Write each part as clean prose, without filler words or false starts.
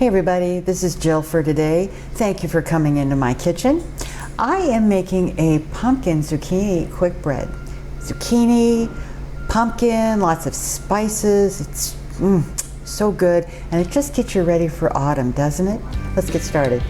Hey everybody, this is Jill for today. Thank you for coming into my kitchen. I am making a pumpkin zucchini quick bread. Zucchini, pumpkin, lots of spices. It's so good, and it just gets you ready for autumn, doesn't it? Let's get started.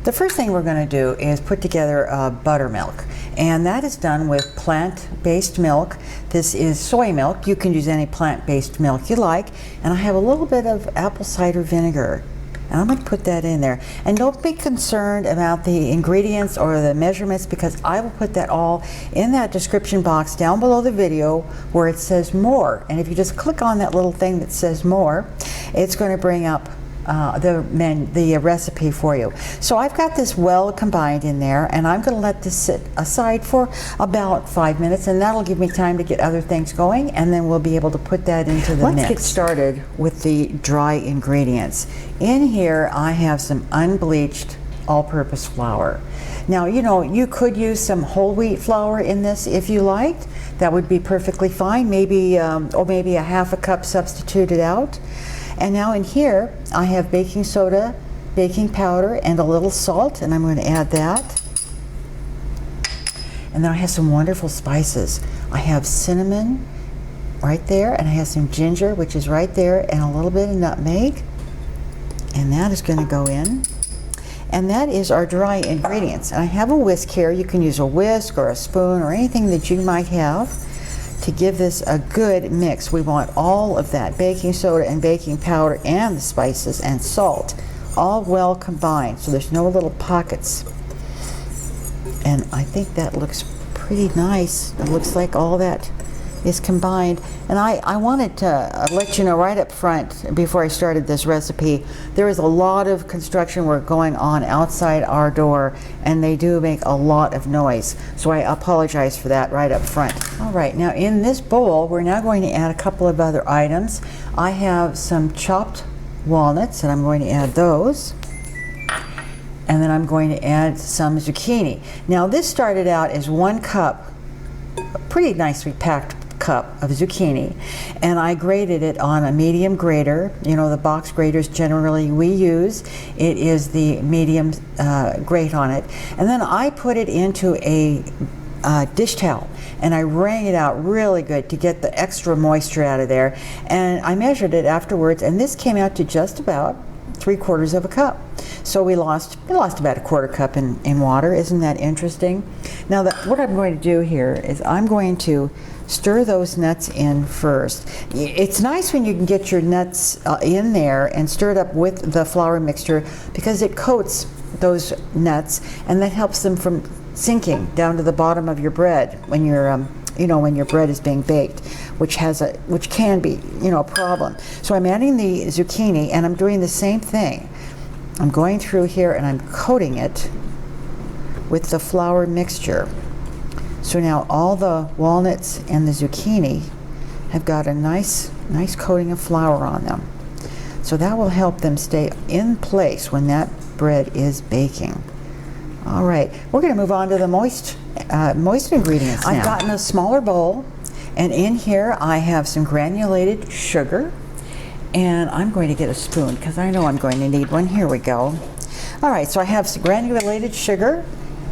The first thing we're going to do is put together buttermilk, and that is done with plant-based milk. This is soy milk. You can use any plant-based milk you like, and I have a little bit of apple cider vinegar, and I'm going to put that in there. And don't be concerned about the ingredients or the measurements, because I will put that all in that description box down below the video where it says more. And if you just click on that little thing that says more, it's going to bring up the recipe for you. So I've got this well combined in there, and I'm going to let this sit aside for about 5 minutes, and that'll give me time to get other things going, and then we'll be able to put that into the mix. Let's get started with the dry ingredients. In here I have some unbleached all-purpose flour. Now, you know, you could use some whole wheat flour in this if you liked. That would be perfectly fine. Maybe or maybe a half a cup substituted out. And now in here, I have baking soda, baking powder, and a little salt, and I'm going to add that. And then I have some wonderful spices. I have cinnamon right there, and I have some ginger, which is right there, and a little bit of nutmeg. And that is going to go in. And that is our dry ingredients. And I have a whisk here. You can use a whisk or a spoon or anything that you might have to give this a good mix. We want all of that baking soda and baking powder and the spices and salt all well combined, so there's no little pockets. And I think that looks pretty nice. It looks like all that is combined. And I wanted to let you know right up front before I started this recipe, there is a lot of construction work going on outside our door, and they do make a lot of noise. So I apologize for that right up front. All right, now in this bowl, we're now going to add a couple of other items. I have some chopped walnuts, and I'm going to add those. And then I'm going to add some zucchini. Now this started out as 1 cup, a pretty nicely packed cup of zucchini, and I grated it on a medium grater. You know, the box graters generally we use. It is the medium grate on it. And then I put it into a dish towel, and I wring it out really good to get the extra moisture out of there. And I measured it afterwards, and this came out to just about 3/4 of a cup. So we lost about a 1/4 cup in water. Isn't that interesting? Now what I'm going to do here is I'm going to stir those nuts in first. It's nice when you can get your nuts in there and stir it up with the flour mixture, because it coats those nuts, and that helps them from sinking down to the bottom of your bread when you're you know, when your bread is being baked, which can be, you know, a problem. So I'm adding the zucchini, and I'm doing the same thing. I'm going through here and I'm coating it with the flour mixture. So now all the walnuts and the zucchini have got a nice coating of flour on them. So that will help them stay in place when that bread is baking. All right, we're going to move on to the moist ingredients now. I've gotten a smaller bowl, and in here I have some granulated sugar, and I'm going to get a spoon because I know I'm going to need one. Here we go. All right, so I have some granulated sugar,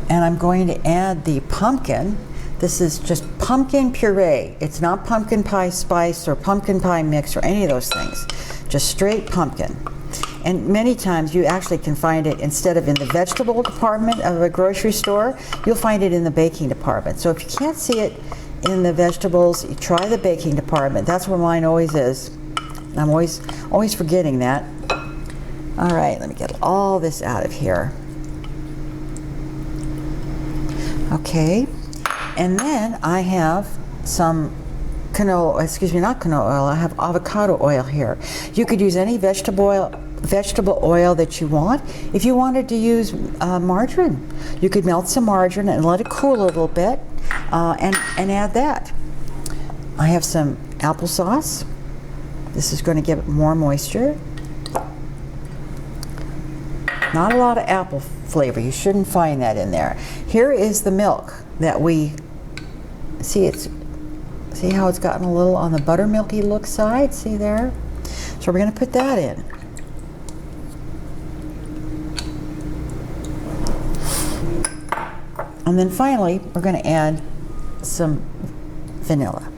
and I'm going to add the pumpkin. This is just pumpkin puree. It's not pumpkin pie spice or pumpkin pie mix or any of those things. Just straight pumpkin. And many times you actually can find it, instead of in the vegetable department of a grocery store, you'll find it in the baking department. So if you can't see it in the vegetables, you try the baking department. That's where mine always is. And I'm always forgetting that. All right, let me get all this out of here. Okay, and then I have some not canola oil, I have avocado oil here. You could use any vegetable oil that you want. If you wanted to use margarine, you could melt some margarine and let it cool a little bit, and add that. I have some applesauce. This is going to give it more moisture. Not a lot of apple flavor. You shouldn't find that in there. Here is the milk that we see. It's See how it's gotten a little on the buttermilky look side? See there? So we're going to put that in. And then finally, we're going to add some vanilla.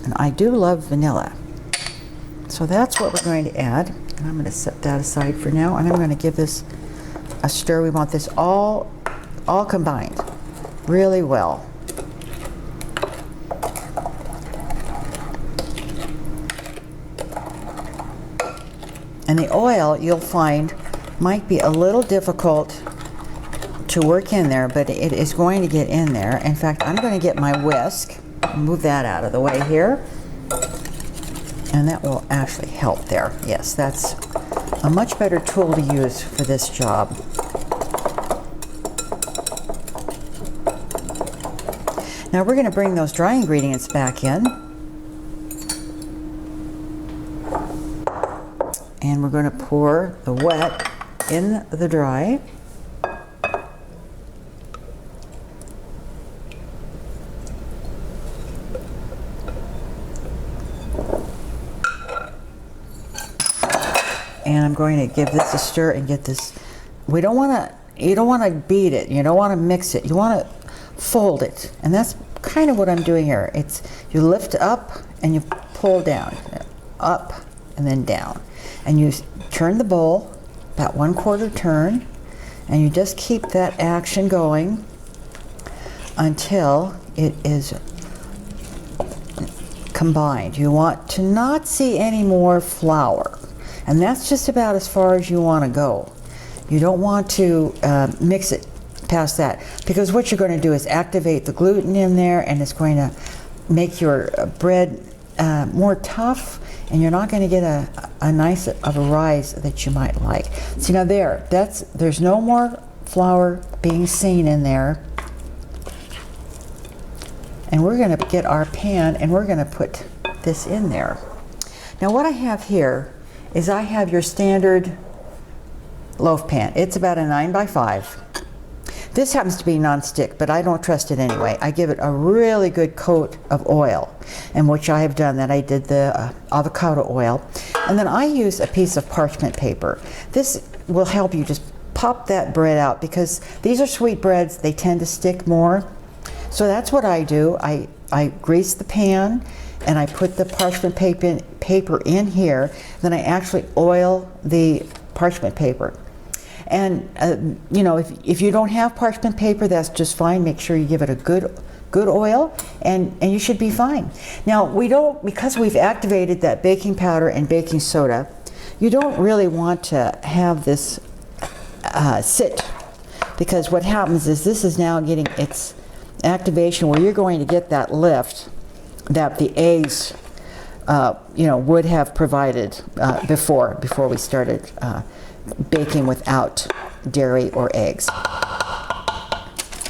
And I do love vanilla. So that's what we're going to add. And I'm going to set that aside for now. And I'm going to give this a stir. We want this all combined really well. And the oil, you'll find, might be a little difficult to work in there, but it is going to get in there. In fact, I'm going to get my whisk, move that out of the way here, and that will actually help there. Yes, that's a much better tool to use for this job. Now we're going to bring those dry ingredients back in. And we're going to pour the wet in the dry. And I'm going to give this a stir and get this. You don't want to beat it. You don't want to mix it. You want to fold it. And that's kind of what I'm doing here. It's you lift up and you pull down, up and then down. And you turn the bowl about 1/4 turn, and you just keep that action going until it is combined. You want to not see any more flour, and that's just about as far as you want to go. You don't want to mix it past that, because what you're going to do is activate the gluten in there, and it's going to make your bread more tough, and you're not going to get a nice of a rise that you might like. See, now there's no more flour being seen in there. And we're going to get our pan and we're going to put this in there. Now what I have here is I have your standard loaf pan. It's about a 9x5. This happens to be non-stick, but I don't trust it anyway. I give it a really good coat of oil, and which I have done that. I did the avocado oil, and then I use a piece of parchment paper. This will help you just pop that bread out, because these are sweet breads. They tend to stick more. So that's what I do. I grease the pan, and I put the parchment paper in here. Then I actually oil the parchment paper. And you know, if you don't have parchment paper, that's just fine. Make sure you give it a good oil, and you should be fine. Now because we've activated that baking powder and baking soda, you don't really want to have this sit, because what happens is this is now getting its activation where you're going to get that lift that the eggs would have provided before we started baking without dairy or eggs.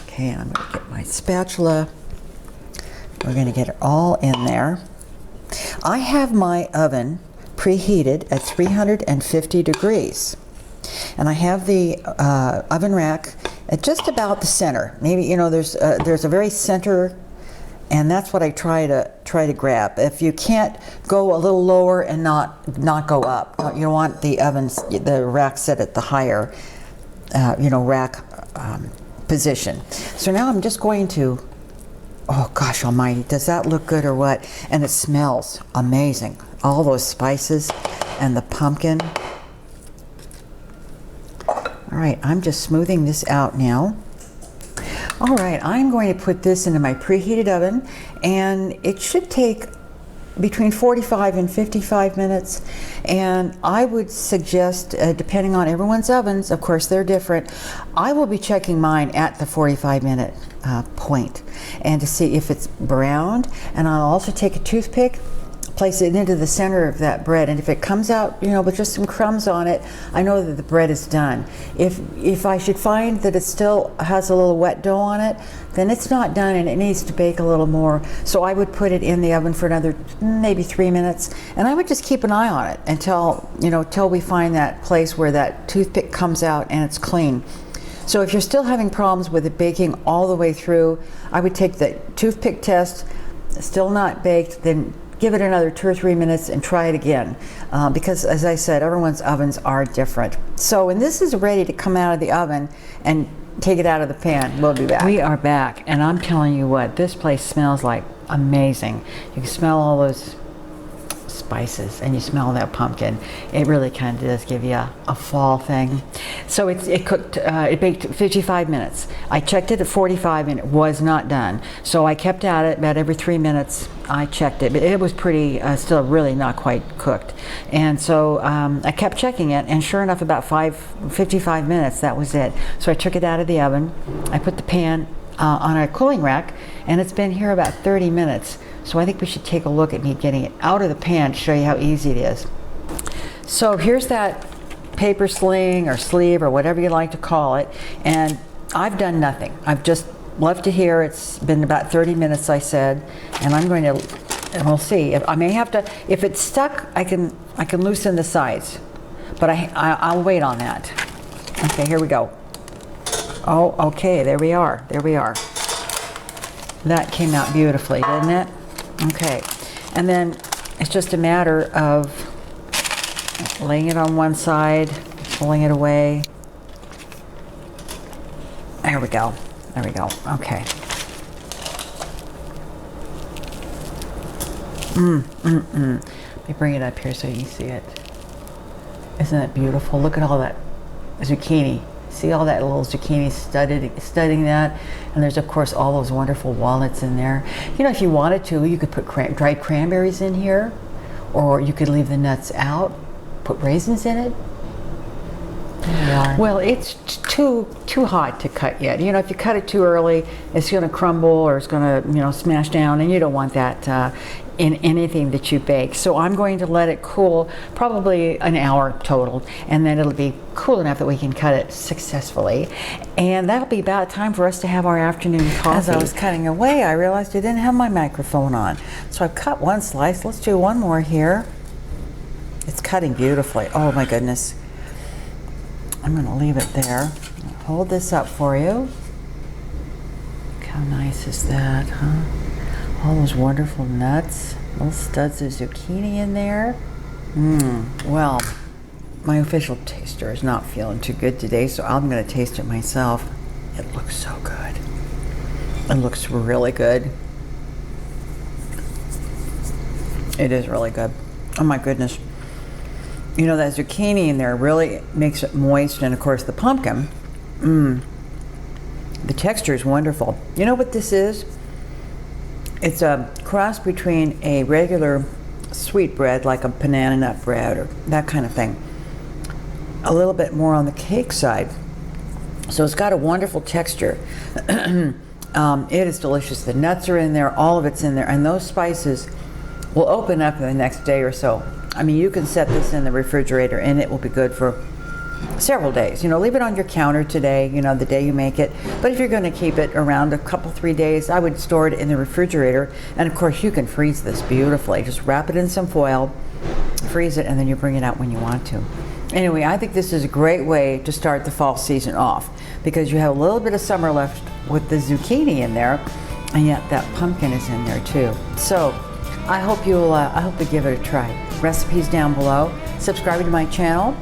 Okay, I'm going to get my spatula. We're going to get it all in there. I have my oven preheated at 350 degrees. And I have the oven rack at just about the center. Maybe, there's a very center, and that's what I try to grab. If you can't go a little lower and not go up, you want the rack set at the higher, rack position. So now I'm just going to, oh gosh almighty, does that look good or what? And it smells amazing. All those spices and the pumpkin. All right, I'm just smoothing this out now. All right, I'm going to put this into my preheated oven, and it should take between 45 and 55 minutes. And I would suggest, depending on everyone's ovens, of course they're different, I will be checking mine at the 45-minute point, and to see if it's browned. And I'll also take a toothpick, place it into the center of that bread, and if it comes out, with just some crumbs on it, I know that the bread is done. If I should find that it still has a little wet dough on it, then it's not done and it needs to bake a little more. So I would put it in the oven for another maybe 3 minutes, and I would just keep an eye on it until we find that place where that toothpick comes out and it's clean. So if you're still having problems with it baking all the way through, I would take the toothpick test, still not baked, then give it another 2 or 3 minutes and try it again, because as I said, everyone's ovens are different. So when this is ready to come out of the oven and take it out of the pan, we'll be back. We are back, and I'm telling you what, this place smells like amazing. You can smell all those spices, and you smell that pumpkin. It really kind of does give you a fall thing. So it baked 55 minutes. I checked it at 45 and it was not done. So I kept at it about every 3 minutes. I checked it, but it was pretty, still really not quite cooked. And so I kept checking it, and sure enough, about 55 minutes, that was it. So I took it out of the oven. I put the pan on a cooling rack, and it's been here about 30 minutes. So I think we should take a look at me getting it out of the pan to show you how easy it is. So here's that paper sling or sleeve or whatever you like to call it, and I've done nothing. I've just left it here. It's been about 30 minutes, I said, and I'm going to, and we'll see. If I may have to, if it's stuck, I can loosen the sides, but I'll wait on that. Okay, here we go. Oh, okay, there we are. There we are. That came out beautifully, didn't it? Okay, and then it's just a matter of laying it on one side, pulling it away. There we go. There we go. Okay. Let me bring it up here so you can see it. Isn't it beautiful? Look at all that zucchini. See all that little zucchini studding that? And there's of course all those wonderful walnuts in there. You know, if you wanted to, you could put dried cranberries in here, or you could leave the nuts out, put raisins in it. Well, it's too hot to cut yet. You know, if you cut it too early, it's going to crumble or it's going to, you know, smash down, and you don't want that in anything that you bake. So I'm going to let it cool probably an hour total, and then it'll be cool enough that we can cut it successfully. And that'll be about time for us to have our afternoon coffee. As I was cutting away, I realized I didn't have my microphone on. So I've cut one slice. Let's do one more here. It's cutting beautifully. Oh my goodness. I'm going to leave it there. Hold this up for you. Look how nice is that, huh? All those wonderful nuts, little studs of zucchini in there. Well, my official taster is not feeling too good today, so I'm going to taste it myself. It looks so good. It looks really good. It is really good. Oh my goodness. You know, that zucchini in there really makes it moist, and of course the pumpkin. The texture is wonderful. You know what this is? It's a cross between a regular sweet bread, like a banana nut bread or that kind of thing, a little bit more on the cake side. So it's got a wonderful texture. It is delicious. The nuts are in there, all of it's in there, and those spices will open up in the next day or so. I mean, you can set this in the refrigerator and it will be good for several days. You know, leave it on your counter today, you know, the day you make it. But if you're going to keep it around a couple, 3 days, I would store it in the refrigerator. And of course, you can freeze this beautifully. Just wrap it in some foil, freeze it, and then you bring it out when you want to. Anyway, I think this is a great way to start the fall season off, because you have a little bit of summer left with the zucchini in there, and yet that pumpkin is in there too. So I hope you'll give it a try. Recipes down below. Subscribe to my channel,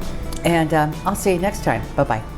and I'll see you next time. Bye-bye.